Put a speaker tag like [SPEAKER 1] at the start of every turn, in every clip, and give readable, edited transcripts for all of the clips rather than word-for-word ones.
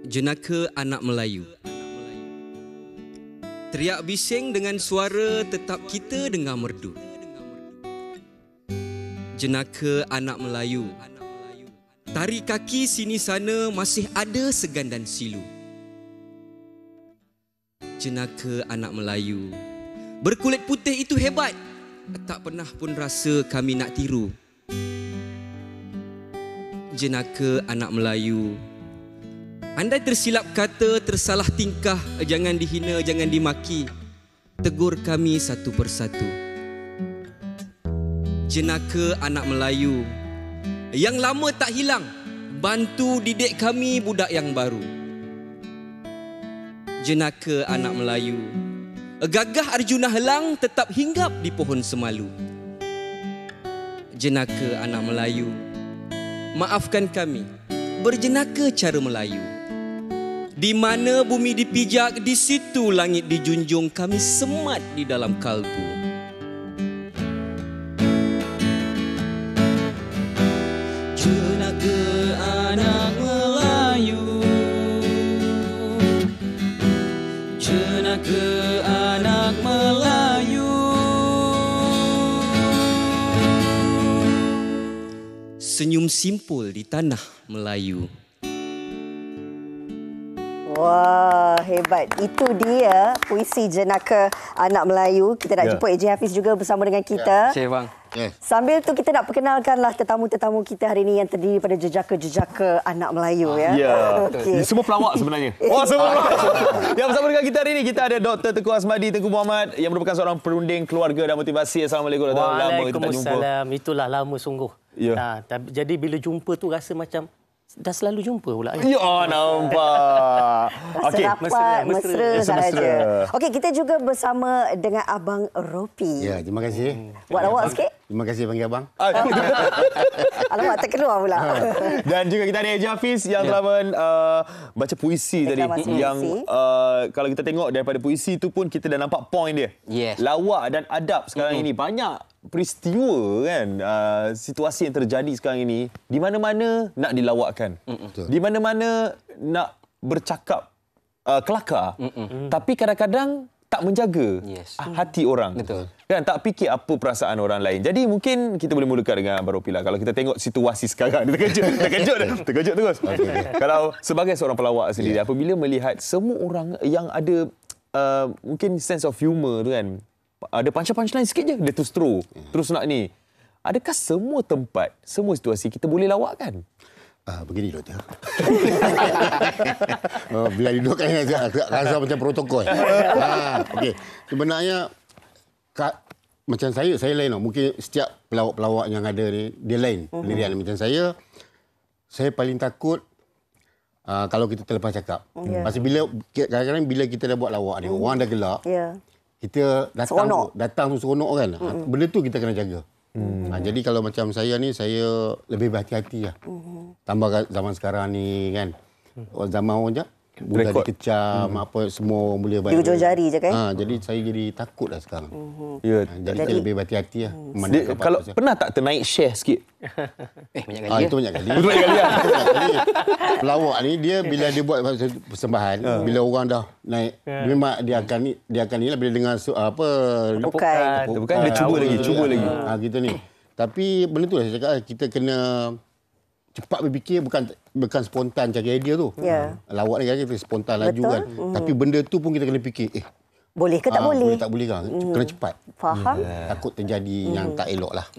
[SPEAKER 1] Jenaka anak Melayu. Teriak bising dengan suara tetap kita dengar merdu. Jenaka anak Melayu. Tari kaki sini sana masih ada segan dan silu. Jenaka anak Melayu. Berkulit putih itu hebat. Tak pernah pun rasa kami nak tiru. Jenaka anak Melayu. Andai tersilap kata, tersalah tingkah, jangan dihina, jangan dimaki. Tegur kami satu persatu. Jenaka anak Melayu. Yang lama tak hilang, bantu didik kami budak yang baru. Jenaka anak Melayu. Gagah Arjuna Helang tetap hinggap di pohon semalu. Jenaka anak Melayu. Maafkan kami, berjenaka cara Melayu. Di mana bumi dipijak, di situ langit dijunjung, kami semat di dalam kalbu.
[SPEAKER 2] Jenaka anak Melayu. Jenaka anak Melayu.
[SPEAKER 1] Senyum simpul di tanah Melayu.
[SPEAKER 3] Wah, hebat. Itu dia puisi Jenaka Anak Melayu. Kita nak jumpa AJ Hafiz juga bersama dengan kita.
[SPEAKER 1] Cik bang.
[SPEAKER 3] Sambil tu kita nak perkenalkanlah tetamu-tetamu kita hari ini yang terdiri pada jejaka-jejaka anak Melayu ya.
[SPEAKER 4] Ya.
[SPEAKER 3] Okey.
[SPEAKER 4] Semua pelawak sebenarnya. Oh, semua pelawak. Yang bersama dengan kita hari ini kita ada Dr. Tengku Azmadi Tengku Muhammad yang merupakan seorang perunding keluarga dan motivasi. Assalamualaikum. Lama kita tak jumpa.
[SPEAKER 5] Waalaikumsalam. Itulah lama sungguh.
[SPEAKER 4] Ya.
[SPEAKER 5] Jadi bila jumpa tu rasa macam dah selalu jumpa pula.
[SPEAKER 4] Ya, nampak.
[SPEAKER 3] Okey, mesra saja. Okey, kita juga bersama dengan Abang Ropi.
[SPEAKER 6] Ya, terima kasih.
[SPEAKER 3] Buat lawak sikit.
[SPEAKER 6] Terima kasih panggil abang.
[SPEAKER 3] Alamak, terkeluar pula.
[SPEAKER 4] Dan juga kita ada AJ Hafiz yang telah baca puisi tadi.
[SPEAKER 3] Reklamasi
[SPEAKER 4] Yang
[SPEAKER 3] puisi.
[SPEAKER 4] Kalau kita tengok daripada puisi tu pun kita dah nampak point dia.
[SPEAKER 1] Yes.
[SPEAKER 4] Lawak dan adab sekarang ini banyak peristiwa kan, situasi yang terjadi sekarang ini di mana-mana nak dilawakkan. Di mana-mana nak bercakap kelakar. Tapi kadang-kadang tak menjaga hati orang.
[SPEAKER 1] Betul.
[SPEAKER 4] Kan, tak fikir apa perasaan orang lain. Jadi mungkin kita boleh mulakan dengan Abang Ropi lah. Kalau kita tengok situasi sekarang, terkejut terus. Kalau sebagai seorang pelawak sendiri, apabila melihat semua orang yang ada mungkin sense of humor tu kan, ada punchline sikit je, dia terus nak ni. Adakah semua tempat, semua situasi kita boleh lawakkan?
[SPEAKER 6] Begini, doktor. Bila dudukkan rasa macam protokol. Okey. Sebenarnya macam saya lain. Mungkin setiap pelawak-pelawak yang ada ni dia lain pendirian. Macam saya paling takut kalau kita terlepas cakap. Pasal kadang-kadang bila kita dah buat lawak ni, orang dah gelak. Kita datang tu seronok kan. Benda tu kita kena jaga. Jadi kalau macam saya ni, saya lebih berhati-hati lah. Tambah zaman sekarang ni kan. Zaman orang je, mudah dikecam, apa semua boleh
[SPEAKER 3] Di ujung jari je kan.
[SPEAKER 6] jadi saya jadi takut lah sekarang. Jadi saya lebih berhati-hati lah.
[SPEAKER 4] Kalau pernah tak ternaik share sikit?
[SPEAKER 1] Banyak kali.
[SPEAKER 6] Itu banyak kali.
[SPEAKER 4] Betul banyak kali.
[SPEAKER 6] Pelawak ni dia bila dia buat persembahan, bila orang dah naik, memang dia akan ni lah bila dengar
[SPEAKER 3] Bukan.
[SPEAKER 4] Dia cuba lagi.
[SPEAKER 6] Gitu ni. Tapi benda tu lah saya cakap, kita kena cepat berfikir, bukan spontan cari idea tu. Lawak ni kan kita spontan laju kan. Tapi benda tu pun kita kena fikir,
[SPEAKER 3] Boleh ke tak boleh?
[SPEAKER 6] Boleh tak boleh kan? Kena cepat.
[SPEAKER 3] Faham?
[SPEAKER 6] Takut terjadi yang tak elok lah.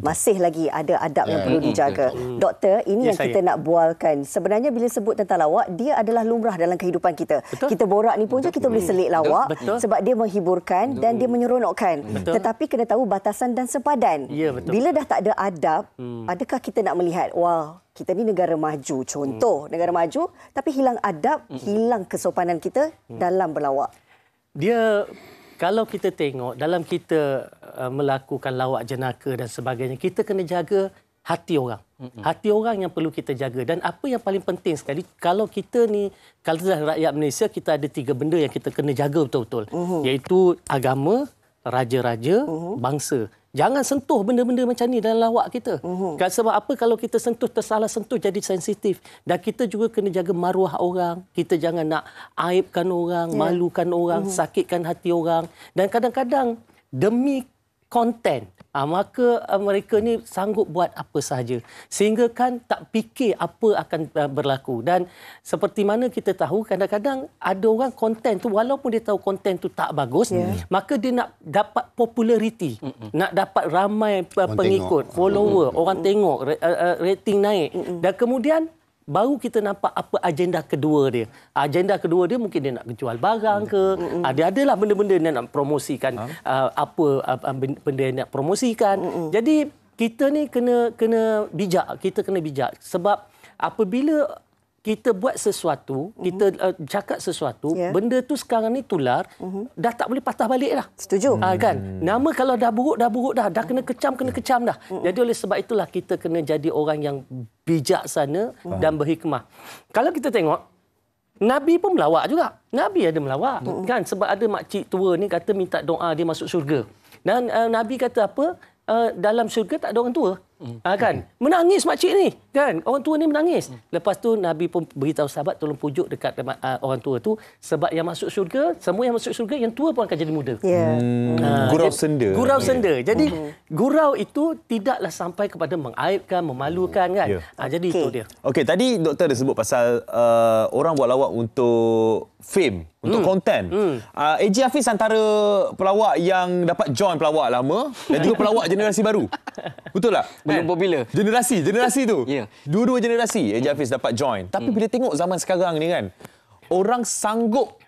[SPEAKER 3] Masih lagi ada adab yang perlu dijaga. Doktor, ini yang kita nak bualkan. Sebenarnya bila sebut tentang lawak, dia adalah lumrah dalam kehidupan kita. Kita borak ni pun je kita boleh selit lawak. Sebab dia menghiburkan dan dia menyeronokkan. Tetapi kena tahu batasan dan sepadan. Bila dah tak ada adab, adakah kita nak melihat, wah, kita ni negara maju. Contoh, negara maju tapi hilang adab, hilang kesopanan kita dalam berlawak.
[SPEAKER 5] Dia, kalau kita tengok dalam kita melakukan lawak jenaka dan sebagainya, kita kena jaga hati orang. Hati orang yang perlu kita jaga. Dan apa yang paling penting sekali, kalau kita ni, kalau rakyat Malaysia, kita ada 3 benda yang kita kena jaga betul-betul. Iaitu agama, raja-raja, bangsa. Jangan sentuh benda-benda macam ni dalam lawak kita. Sebab apa? Kalau kita sentuh, tersalah sentuh jadi sensitif. Dan kita juga kena jaga maruah orang. Kita jangan nak aibkan orang, malukan orang, sakitkan hati orang. Dan kadang-kadang demi konten, maka mereka ni sanggup buat apa sahaja. Sehingga kan tak fikir apa akan berlaku. Dan seperti mana kita tahu, kadang-kadang ada orang konten tu, walaupun dia tahu konten tu tak bagus, maka dia nak dapat populariti, nak dapat ramai pengikut, follower, orang tengok, rating naik. Dan kemudian baru kita nampak apa agenda kedua dia. Agenda kedua dia mungkin dia nak jual barang ke, dia adalah benda-benda dia nak promosikan, benda yang nak promosikan. Jadi kita ni kena bijak, kita kena bijak sebab apabila kita buat sesuatu, kita cakap sesuatu, benda tu sekarang ni tular, dah tak boleh patah balik dah.
[SPEAKER 3] Setuju.
[SPEAKER 5] Kan? Nama kalau dah buruk dah. Dah kena kecam dah. Jadi oleh sebab itulah kita kena jadi orang yang bijaksana dan berhikmah. Kalau kita tengok, Nabi pun melawak juga. Nabi ada melawak. Kan? Sebab ada makcik tua ni kata minta doa dia masuk syurga. Dan Nabi kata apa? Dalam syurga tak ada orang tua. Kan? Menangis makcik ni. Kan? Orang tua ni menangis. Lepas tu Nabi pun beritahu sahabat tolong pujuk dekat orang tua tu. Sebab yang masuk syurga, semua yang masuk syurga, yang tua pun akan jadi muda.
[SPEAKER 4] Gurau senda.
[SPEAKER 5] Gurau senda. Jadi gurau itu tidaklah sampai kepada mengaibkan, memalukan. Kan? Jadi itu dia.
[SPEAKER 4] Okey, tadi doktor dah sebut pasal orang buat lawak untuk fame, untuk konten. AJ Hafiz antara pelawak yang dapat join pelawak lama dan juga pelawak generasi baru. Betul tak?
[SPEAKER 1] Belum popular.
[SPEAKER 4] Generasi tu.
[SPEAKER 1] Ya.
[SPEAKER 4] Dua-dua generasi AJ Hafiz dapat join. Tapi bila tengok zaman sekarang ni kan, orang sanggup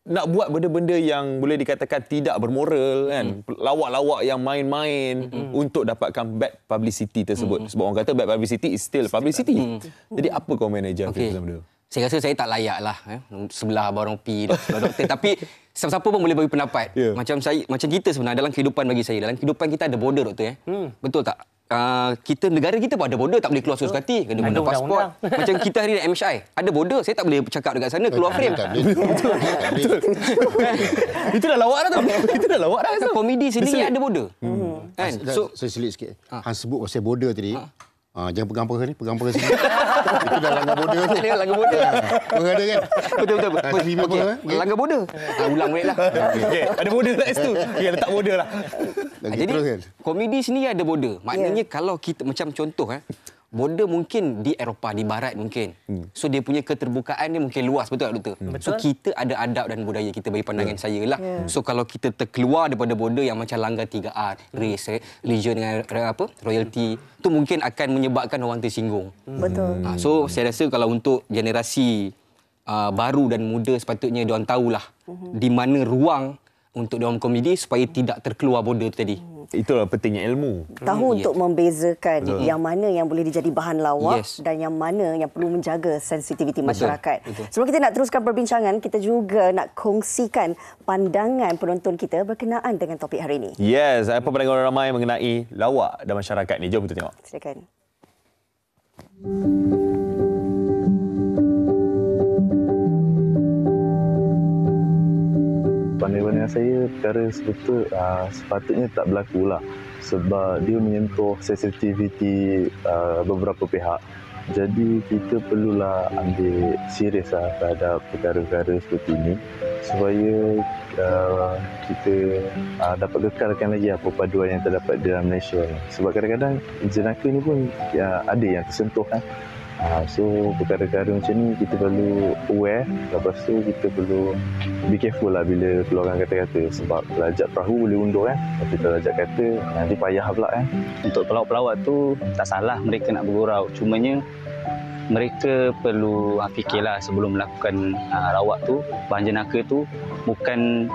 [SPEAKER 4] nak buat benda-benda yang boleh dikatakan tidak bermoral kan. Lawak-lawak yang main-main untuk dapatkan bad publicity tersebut. Sebab orang kata bad publicity is still publicity. Jadi apa komen AJ Hafiz dalam benda?
[SPEAKER 1] Saya rasa saya tak layak lah sebelah Abang Rompi, doktor. Tapi siapa-siapa pun boleh bagi pendapat. Macam kita sebenarnya dalam kehidupan bagi saya. Dalam kehidupan kita ada border, doktor. Betul tak? Negara kita pun ada border, tak boleh keluar suka hati, kena guna pasport. Macam kita hari ni MHI, ada border, saya tak boleh cakap dekat sana, keluar frame.
[SPEAKER 4] Itu dah lawak dah tu. Itu dah lawak dah.
[SPEAKER 1] Komedi sendiri ada border.
[SPEAKER 6] Kan? So, saya selit sikit. Han sebut pasal border tadi. Jangan pegang perah ni, pegang perah sini. Itu dah langgar border tu.
[SPEAKER 1] Langgar border.
[SPEAKER 6] Perah ada kan?
[SPEAKER 1] Betul.
[SPEAKER 6] Okay.
[SPEAKER 1] Langgar border. Ulang balik lah.
[SPEAKER 4] Ada border kat situ. Letak border lah.
[SPEAKER 1] Jadi, komedi sendiri ada border. Maknanya kalau kita, macam contoh, border mungkin di Eropah, di Barat mungkin. So, dia punya keterbukaan dia mungkin luas. Betul tak, doktor? So, kita ada adab dan budaya kita bagi pandangan saya lah. So, kalau kita terkeluar daripada border yang macam langgar 3R, race, religion dengan royalty, itu mungkin akan menyebabkan orang tersinggung.
[SPEAKER 3] Betul.
[SPEAKER 1] So, saya rasa kalau untuk generasi baru dan muda, sepatutnya diorang tahulah di mana ruang untuk diorang komedi supaya tidak terkeluar border tu tadi.
[SPEAKER 4] Itulah pentingnya ilmu.
[SPEAKER 3] Tahu untuk membezakan yang mana yang boleh dijadi bahan lawak dan yang mana yang perlu menjaga sensitiviti masyarakat. Sebelum kita nak teruskan perbincangan, kita juga nak kongsikan pandangan penonton kita berkenaan dengan topik hari ini.
[SPEAKER 4] Yes, apa pandangan orang ramai mengenai lawak dan masyarakat ni? Jom kita tengok.
[SPEAKER 3] Silakan.
[SPEAKER 7] Pandangan saya, perkara sepatutnya tak berlaku lah. Sebab dia menyentuh sensitiviti beberapa pihak. Jadi kita perlulah ambil serius terhadap perkara-perkara seperti ini supaya kita dapat kekalkan lagi perpaduan yang terdapat dalam Malaysia ni. Sebab kadang-kadang jenaka ni pun ada yang tersentuh kan. So perkara-perkara macam ni kita perlu aware. Lepas tu kita perlu be careful lah bila keluarkan kata-kata. Sebab pelajak perahu boleh undur kan, tapi pelajak kata nanti payah pula kan.
[SPEAKER 8] Untuk pelawak-pelawak tu tak salah mereka nak bergurau. Cumanya mereka perlu fikirlah sebelum melakukan lawak tu. Bahan jenaka tu bukan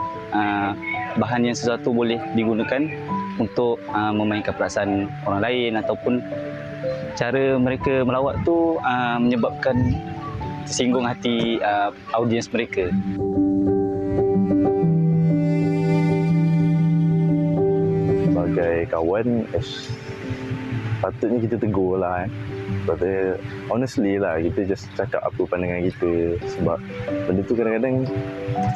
[SPEAKER 8] bahan yang sesuatu boleh digunakan untuk memainkan perasaan orang lain ataupun cara mereka melawak tu menyebabkan tersinggung hati audiens mereka.
[SPEAKER 7] Sebagai kawan, patutnya kita tegur lah kan. Tapi honestly lah, kita just cakap apa pandangan kita. Sebab benda tu kadang-kadang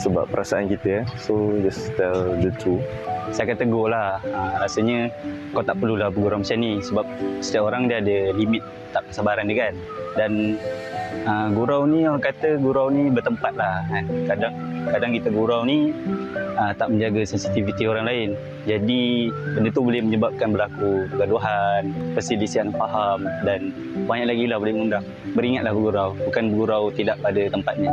[SPEAKER 7] sebab perasaan kita. So just tell the truth.
[SPEAKER 8] Saya akan tegur lah. Rasanya kau tak perlulah bergurau macam ni. Sebab setiap orang dia ada limit tak kesabaran dia kan. Dan gurau ni, orang kata gurau ni bertempat lah kan. Kadang kita gurau ni tak menjaga sensitiviti orang lain. Jadi benda tu boleh menyebabkan berlaku pergaduhan, perselisihan faham dan banyak lagi lah boleh mengundang. Beringatlah bergurau, bukan bergurau tidak pada tempatnya.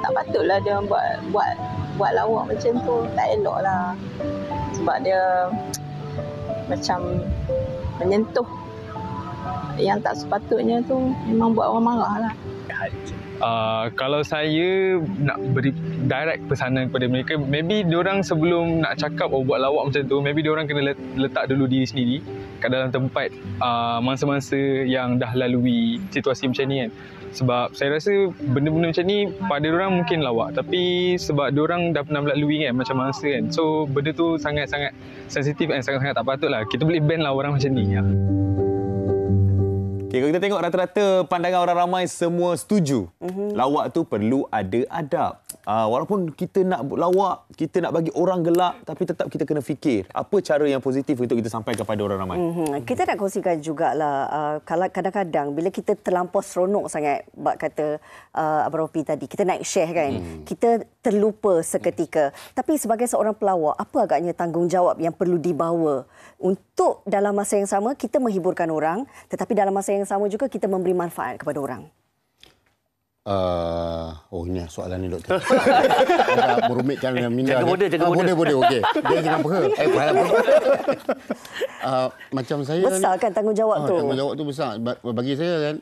[SPEAKER 9] Tak patutlah dia buat lawak macam tu. Tak elok lah. Sebab dia macam menyentuh yang tak sepatutnya tu, memang buat orang marah lah.
[SPEAKER 10] Kalau saya nak beri direct pesanan kepada mereka, maybe diorang sebelum nak cakap buat lawak macam tu, maybe diorang kena letak dulu diri sendiri kat dalam tempat masa-masa yang dah lalui situasi macam ni kan. Sebab saya rasa benda-benda macam ni pada diorang mungkin lawak, tapi sebab diorang dah pernah melalui kan macam masa kan. So benda tu sangat-sangat sensitif dan sangat-sangat tak patut lah. Kita boleh ban lah orang macam ni ya.
[SPEAKER 4] Okay, kalau kita tengok rata-rata pandangan orang ramai semua setuju. Lawak tu perlu ada adab. Walaupun kita nak lawak, kita nak bagi orang gelak, tapi tetap kita kena fikir apa cara yang positif untuk kita sampaikan kepada orang ramai.
[SPEAKER 3] Kita nak kongsikan jugalah kalau kadang-kadang bila kita terlampau seronok sangat, bab kata Abang Ropi tadi, kita naik share kan, kita terlupa seketika. Tapi sebagai seorang pelawak, apa agaknya tanggungjawab yang perlu dibawa untuk dalam masa yang sama kita menghiburkan orang, tetapi dalam masa yang sama juga kita memberi manfaat kepada orang?
[SPEAKER 6] Ini soalan ni doktor. Agak merumitkan dengan minda.
[SPEAKER 5] Jaga bodoh.
[SPEAKER 6] Bodoh, okey. Dia jangan peha. Macam saya
[SPEAKER 3] besar kan tanggungjawab tu.
[SPEAKER 6] Tanggungjawab tu besar. Bagi saya kan,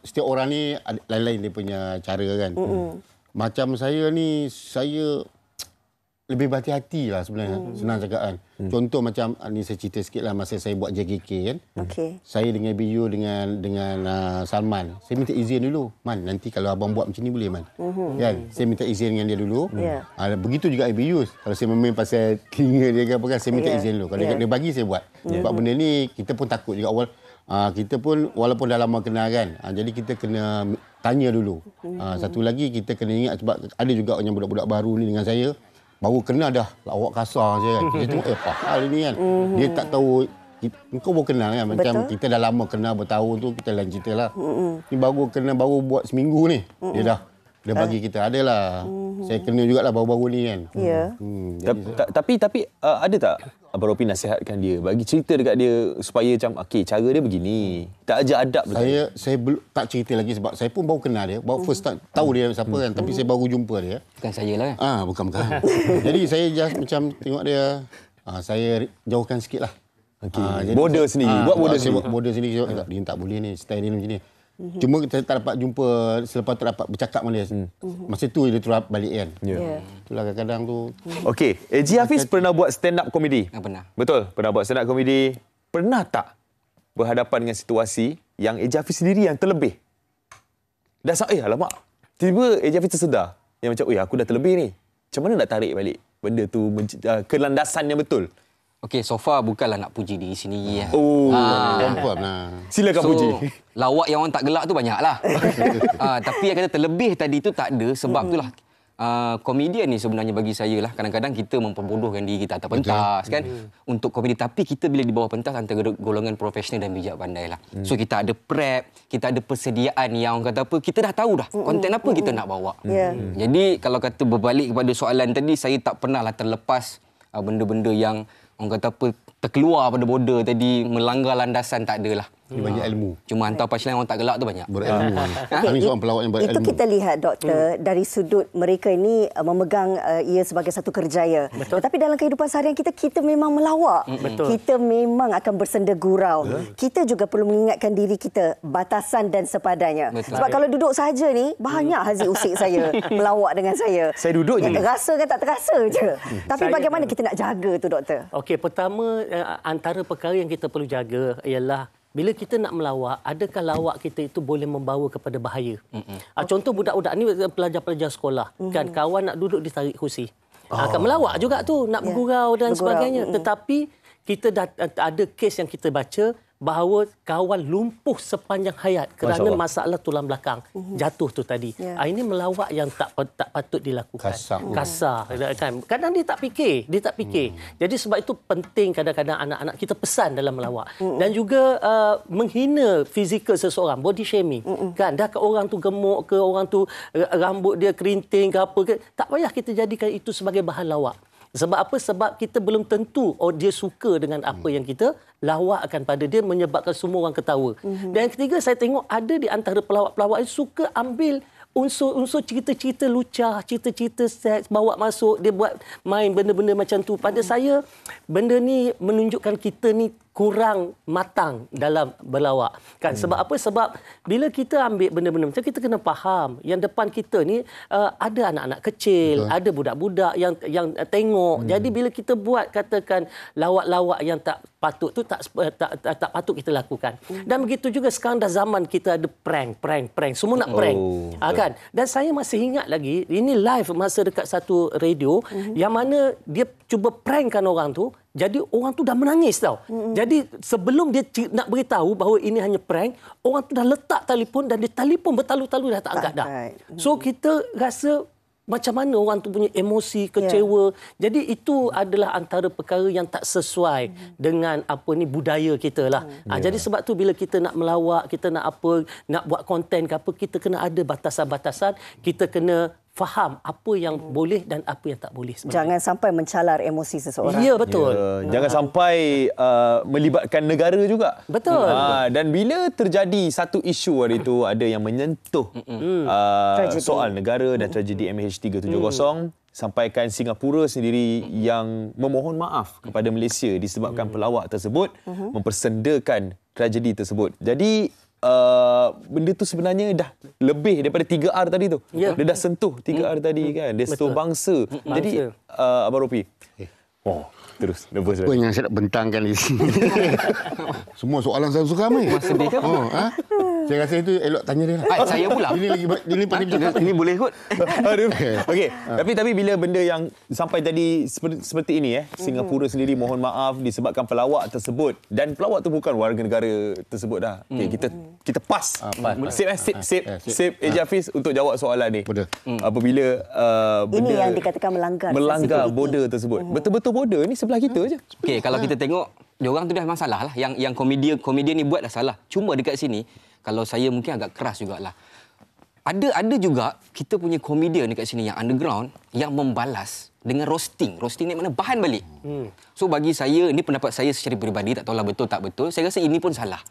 [SPEAKER 6] setiap orang ni lain-lain dia punya cara kan. Macam saya ni, saya lebih berhati-hati lah sebenarnya. Senang cakap kan. Contoh macam ni saya cerita sikit lah masa saya buat JKK kan. Saya dengan BU dengan Salman. Saya minta izin dulu. Man, nanti kalau abang buat macam ni boleh Man. Kan? Saya minta izin dengan dia dulu. Begitu juga BU. Kalau saya main pasal telinga dia ke apa kan, saya minta izin dulu. Kalau dia bagi saya buat. Sebab benda ni kita pun takut juga awal. Kita pun walaupun dah lama kenal kan. Jadi kita kena tanya dulu. Satu lagi kita kena ingat sebab ada juga yang budak-budak baru ni dengan saya. Baru kenal dah lawak kasar je kan. Dia tengok apa hal ni kan. Dia tak tahu kau baru kenal kan. Macam kita dah lama kenal bertahun tu kita lain cerita lah. Ni baru kenal baru buat seminggu ni. Dia bagi kita adalah. Saya kena jugalah baru-baru ni kan.
[SPEAKER 4] Tapi ada tak Abang Ropi nasihatkan dia, bagi cerita dekat dia supaya macam okey cara dia begini. Tak ajar adab betul.
[SPEAKER 6] Saya belum tak cerita lagi sebab saya pun baru kenal dia. Baru first time tahu dia siapa kan, tapi saya baru jumpa dia.
[SPEAKER 2] Bukan saya lah kan.
[SPEAKER 6] Bukan. Jadi saya just macam tengok dia, saya jauhkan sikitlah.
[SPEAKER 4] Border sendiri, buat border sendiri.
[SPEAKER 6] Buat border sendiri. Dia tak boleh ni, style dia macam ni. Cuma kita tak dapat jumpa selepas tu dapat bercakap dengan dia. Masa tu dia terus balik kan. Itulah kadang-kadang tu.
[SPEAKER 4] Okey, AJ Hafiz pernah buat stand up comedy?
[SPEAKER 2] Pernah.
[SPEAKER 4] Betul, pernah buat stand up comedy. Pernah tak berhadapan dengan situasi yang AJ Hafiz sendiri yang terlebih? Dah alamak. Tiba-tiba AJ Hafiz tersedar yang macam, aku dah terlebih ni. Macam mana nak tarik balik benda tu ke landasan yang betul?
[SPEAKER 2] Okey, so far bukanlah nak puji diri sendiri.
[SPEAKER 6] Confirm lah.
[SPEAKER 4] Silakan puji.
[SPEAKER 2] Lawak yang orang tak gelak tu banyaklah. Tapi yang kata terlebih tadi tu tak ada. Sebab itulah komedian ni sebenarnya bagi saya lah. Kadang-kadang kita memperbodohkan diri kita atas pentas kan. Untuk komedi. Tapi kita bila di bawah pentas antara golongan profesional dan bijak pandai lah. So kita ada prep, kita ada persediaan yang orang kata apa, kita dah tahu dah konten apa kita nak bawa. Jadi kalau kata berbalik kepada soalan tadi, saya tak pernah lah terlepas benda-benda yang orang kata apa, terkeluar pada border tadi, melanggar landasan, tak adalah.
[SPEAKER 6] Dia banyak ilmu.
[SPEAKER 2] Cuma hantar punchline orang tak gelak tu banyak.
[SPEAKER 6] Berilmu. Kami seorang pelawak yang berilmu.
[SPEAKER 3] Itu kita lihat doktor dari sudut mereka ini memegang ia sebagai satu kerjaya. Tetapi dalam kehidupan seharian kita memang melawak. Kita memang akan bersenda gurau. Kita juga perlu mengingatkan diri kita batasan dan sepadanya. Sebab kalau duduk saja ni banyak Haziq usik saya melawak dengan saya.
[SPEAKER 4] Saya duduk je.
[SPEAKER 3] Rasa kan tak terasa je. Tapi bagaimana kita nak jaga tu doktor?
[SPEAKER 5] Okey, pertama antara perkara yang kita perlu jaga ialah bila kita nak melawak, adakah lawak kita itu boleh membawa kepada bahaya? Contoh budak-budak ni pelajar-pelajar sekolah, kan kawan nak duduk ditarik kursi. Akan melawak juga tu, nak bergurau dan sebagainya. Tetapi kita dah ada kes yang kita baca bahawa kawan lumpuh sepanjang hayat kerana masalah tulang belakang jatuh tu tadi. Ini melawak yang tak patut dilakukan. Kasar kan. Kadang dia tak fikir, Jadi sebab itu penting kadang-kadang anak-anak kita pesan dalam melawak. Dan juga menghina fizikal seseorang, body shaming. Kan dah ke orang tu gemuk ke, orang tu rambut dia kerinting ke apa ke, tak payah kita jadikan itu sebagai bahan lawak. Sebab apa? Sebab kita belum tentu dia suka dengan apa yang kita lawakkan pada dia, menyebabkan semua orang ketawa. Dan yang ketiga, saya tengok ada di antara pelawak-pelawak yang suka ambil unsur-unsur cerita-cerita lucah, cerita-cerita seks, bawa masuk, dia buat main benda-benda macam tu. Pada saya, benda ni menunjukkan kita ni kurang matang dalam berlawak. Kan? Sebab apa? Sebab bila kita ambil benda-benda macam, kita kena faham yang depan kita ni ada anak-anak kecil, ada budak-budak yang tengok. Jadi bila kita buat katakan lawak-lawak yang tak patut tu, tak patut kita lakukan. Dan begitu juga sekarang dah zaman kita ada prank. Semua nak prank. Kan? Dan saya masih ingat lagi, ini live masa dekat satu radio yang mana dia cuba prankkan orang tu. Jadi orang tu dah menangis tau. Jadi sebelum dia nak beritahu bahawa ini hanya prank, orang tu dah letak telefon dan dia telefon bertalu-talu dah tak angkat dah. So kita rasa macam mana orang tu punya emosi, kecewa. Jadi itu adalah antara perkara yang tak sesuai dengan budaya kita lah. Jadi sebab tu bila kita nak melawak, kita nak buat konten ke apa, kita kena ada batasan-batasan, kita kena faham apa yang boleh dan apa yang tak boleh.
[SPEAKER 3] Jangan sampai mencalar emosi seseorang.
[SPEAKER 5] Ya, betul.
[SPEAKER 4] Jangan sampai melibatkan negara juga.
[SPEAKER 5] Betul.
[SPEAKER 4] Dan bila terjadi satu isu hari itu, ada yang menyentuh soal negara dan tragedi MH370, sampaikan Singapura sendiri yang memohon maaf kepada Malaysia disebabkan pelawak tersebut mempersendakan tragedi tersebut. Jadi benda tu sebenarnya dah lebih daripada 3R tadi tu. Dia dah sentuh 3R tadi kan. Dia sentuh bangsa. Jadi Abang Ropi. Terus nervous.
[SPEAKER 6] Apa yang saya nak bentangkan di sini? Semua soalan saya suka mai.
[SPEAKER 2] Sedih ke?
[SPEAKER 6] Saya rasa itu elok tanya dia lah.
[SPEAKER 2] Saya pula.
[SPEAKER 6] Ini pandai bercakap.
[SPEAKER 2] Ini boleh kot.
[SPEAKER 4] Okey, tapi bila benda yang sampai jadi seperti ini Singapura sendiri mohon maaf disebabkan pelawak tersebut, dan pelawak tu bukan warga negara tersebut dah. Okey, kita pas. Sip Eji Hafiz untuk jawab soalan ni. Apabila
[SPEAKER 3] ini yang dikatakan melanggar
[SPEAKER 4] border tersebut. Betul-betul border ni sebelah kita je.
[SPEAKER 2] Okey, kalau kita tengok diorang tu dah memang salah lah. Yang komedian ni buat dah salah. Cuma dekat sini, kalau saya mungkin agak keras jugalah. Ada juga kita punya komedian dekat sini yang underground yang membalas dengan roasting. Roasting ni mana bahan balik. So bagi saya, ini pendapat saya secara peribadi, tak tahulah betul tak betul. Saya rasa ini pun salah.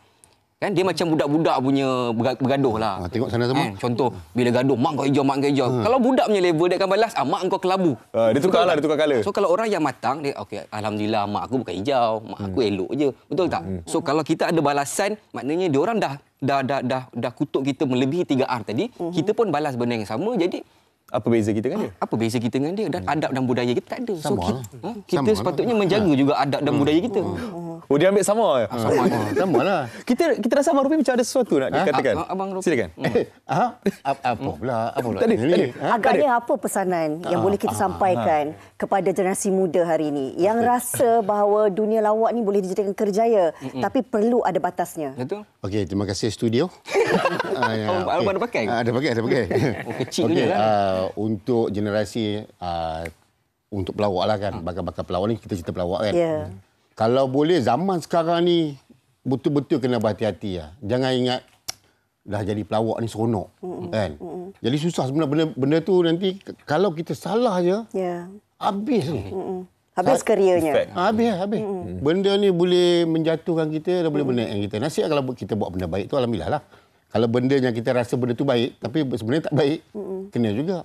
[SPEAKER 2] Kan dia macam budak-budak punya bergaduh lah.
[SPEAKER 6] Tengok sana semua.
[SPEAKER 2] Contoh, bila gaduh, mak kau hijau, mak kau hijau. Kalau budak punya level, dia akan balas, mak kau kelabu.
[SPEAKER 4] Dia tukar colour.
[SPEAKER 2] So kalau orang yang matang, dia okey, alhamdulillah mak aku bukan hijau, mak aku elok je. Betul tak? So kalau kita ada balasan, maknanya dia orang dah kutuk kita melebihi 3R tadi, kita pun balas benda yang sama. Jadi
[SPEAKER 4] apa beza kita dengan dia?
[SPEAKER 2] Apa beza kita dengan dia? Dan adab dan budaya kita tak ada. So kita
[SPEAKER 6] Sama
[SPEAKER 2] sepatutnya menjaga juga adab dan budaya kita.
[SPEAKER 4] Dia ambil sama.
[SPEAKER 6] Sama lah.
[SPEAKER 4] Kita rasa Abang Ropi macam ada sesuatu nak dikatakan.
[SPEAKER 2] Abang Ropi.
[SPEAKER 4] Silakan.
[SPEAKER 6] Apa pula?
[SPEAKER 4] Tadi.
[SPEAKER 3] Agaknya apa pesanan yang boleh kita sampaikan kepada generasi muda hari ini yang rasa bahawa dunia lawak ni boleh dijadikan kerjaya tapi perlu ada batasnya.
[SPEAKER 2] Betul.
[SPEAKER 6] Okey, terima kasih studio.
[SPEAKER 2] Abang ada pakai?
[SPEAKER 6] Ada pakai.
[SPEAKER 2] Kecil je lah.
[SPEAKER 6] Untuk generasi untuk pelawak lah kan, bakal-bakal pelawak ni, kita cerita pelawak kan. Kalau boleh zaman sekarang ni betul-betul kena berhati-hati lah. Jangan ingat dah jadi pelawak ni seronok kan. Jadi susah sebenarnya benda tu, nanti kalau kita salah je habis ni.
[SPEAKER 3] Habis kariernya.
[SPEAKER 6] Habis. Benda ni boleh menjatuhkan kita dan boleh menaikkan kita. Nasib kalau kita buat benda baik tu, alhamdulillah lah. Kalau benda yang kita rasa benda tu baik tapi sebenarnya tak baik, kena juga.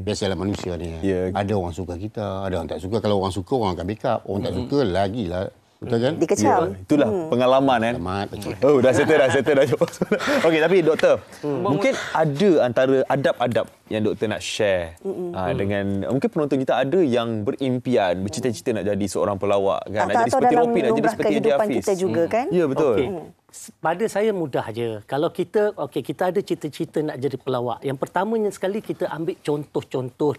[SPEAKER 6] Biasalah manusia ni. Ada orang suka kita, ada orang tak suka. Kalau orang suka, orang akan backup. Orang tak suka, lagilah. Betul kan?
[SPEAKER 3] Dikecam.
[SPEAKER 4] Itulah pengalaman kan. Dah settle dah. Okey, tapi doktor, mungkin ada antara adab-adab yang doktor nak share dengan mungkin penonton kita, ada yang berimpian, bercita-cita nak jadi seorang pelawak kan, nak jadi seperti Ropi, nak jadi seperti Eji Hafiz.
[SPEAKER 3] Kita juga kan?
[SPEAKER 4] Ya, betul.
[SPEAKER 5] pada saya mudah je. Kalau kita kita ada cita-cita nak jadi pelawak. Yang pertamanya sekali kita ambil contoh-contoh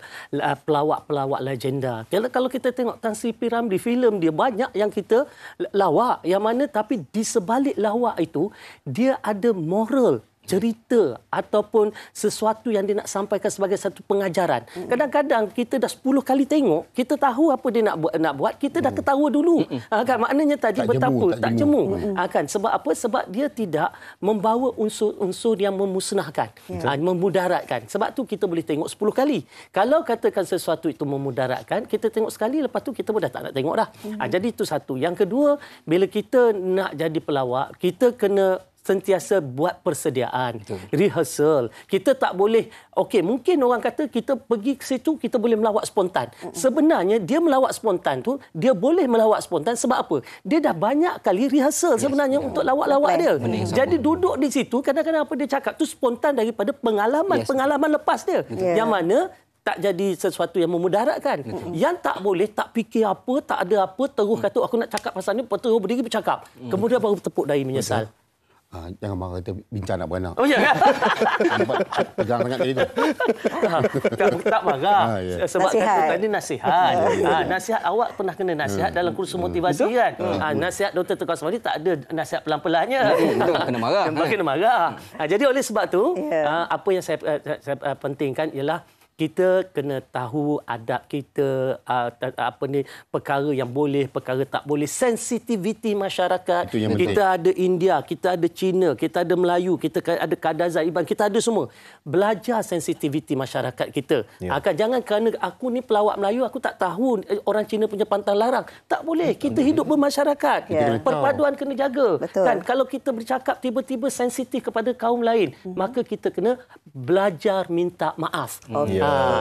[SPEAKER 5] pelawak-pelawak legenda. Kalau kita tengok Tan Sri P. Ramlee, filem dia banyak yang kita lawak, yang mana tapi di sebalik lawak itu dia ada moral, cerita ataupun sesuatu yang dia nak sampaikan sebagai satu pengajaran. Kadang-kadang kita dah 10 kali tengok, kita tahu apa dia nak buat, kita dah ketawa dulu. Kan maknanya tadi betapa tak jemu. Kan sebab apa? Sebab dia tidak membawa unsur-unsur yang memusnahkan, memudaratkan. Sebab tu kita boleh tengok 10 kali. Kalau katakan sesuatu itu memudaratkan, kita tengok sekali, lepas tu kita pun dah tak nak tengok dah. Jadi itu satu. Yang kedua, bila kita nak jadi pelawak, kita kena sentiasa buat persediaan, rehearsal. Kita tak boleh, mungkin orang kata kita pergi ke situ, kita boleh melawak spontan. Sebenarnya, dia melawak spontan tu, dia boleh melawak spontan sebab apa? Dia dah banyak kali rehearsal sebenarnya untuk lawak-lawak dia. Jadi duduk di situ, kadang-kadang apa dia cakap tu spontan daripada pengalaman lepas dia. Yang mana tak jadi sesuatu yang memudaratkan. Yang tak boleh, tak fikir apa, tak ada apa, terus kata aku nak cakap pasal ni, terus berdiri bercakap. Kemudian baru tepuk dahi menyesal.
[SPEAKER 6] Jangan marah, kita bincang nak beranak.
[SPEAKER 5] Oh ya kan?
[SPEAKER 6] Pegang sangat tadi tu.
[SPEAKER 5] Tak marah. Sebab kata tadi nasihat. Nasihat, awak pernah kena nasihat dalam kursus motivasi kan? Nasihat Dr. Tengku Asmadi tak ada nasihat pelan-pelannya.
[SPEAKER 2] Kena marah.
[SPEAKER 5] Kena marah. Jadi oleh sebab tu, apa yang saya pentingkan ialah kita kena tahu adab kita, perkara yang boleh, perkara tak boleh, sensitiviti masyarakat. Kita ada India, kita ada Cina, kita ada Melayu, kita ada Kadazan, Iban, kita ada semua. Belajar sensitiviti masyarakat kita. Jangan kerana aku ni pelawak Melayu, aku tak tahu orang Cina punya pantang larang. Tak boleh. Kita hidup bermasyarakat. Perpaduan kena jaga. Kan kalau kita bercakap tiba-tiba sensitif kepada kaum lain, maka kita kena belajar minta maaf.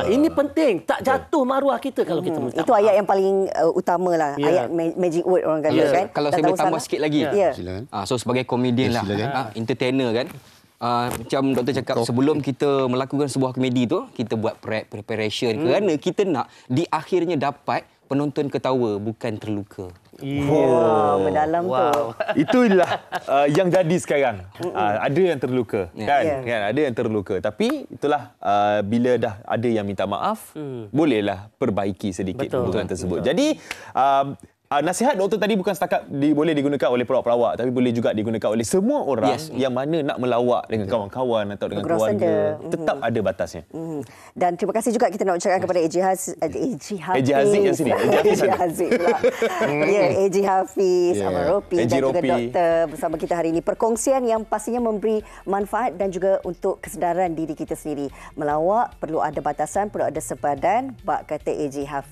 [SPEAKER 5] Ini penting, tak jatuh maruah kita kalau kita minta.
[SPEAKER 3] Itu ayat yang paling utama lah, ayat magic word orang kata kan.
[SPEAKER 2] Kalau saya boleh tambah sikit lagi. So sebagai komedian lah, entertainer kan. Macam doktor cakap, sebelum kita melakukan sebuah komedi tu, kita buat preparation kerana kita nak di akhirnya dapat penonton ketawa, bukan terluka.
[SPEAKER 3] Mendalam tu.
[SPEAKER 4] Itulah yang jadi sekarang. Ada yang terluka, kan? Ada yang terluka. Tapi itulah bila dah ada yang minta maaf, bolehlah perbaiki sedikit hubungan tersebut. Jadi nasihat doktor tadi bukan setakat boleh digunakan oleh pelawak-pelawak, tapi boleh juga digunakan oleh semua orang yang mana nak melawak dengan kawan-kawan atau dengan keluarga. Tetap ada batasnya.
[SPEAKER 3] Dan terima kasih juga kita nak ucapkan kepada AJ Hafiz yang sini. AJ Hafiz, Ahmad Ropi dan juga doktor bersama kita hari ini. Perkongsian yang pastinya memberi manfaat dan juga untuk kesedaran diri kita sendiri. Melawak perlu ada batasan, perlu ada sepadan. Bak kata AJ Hafiz.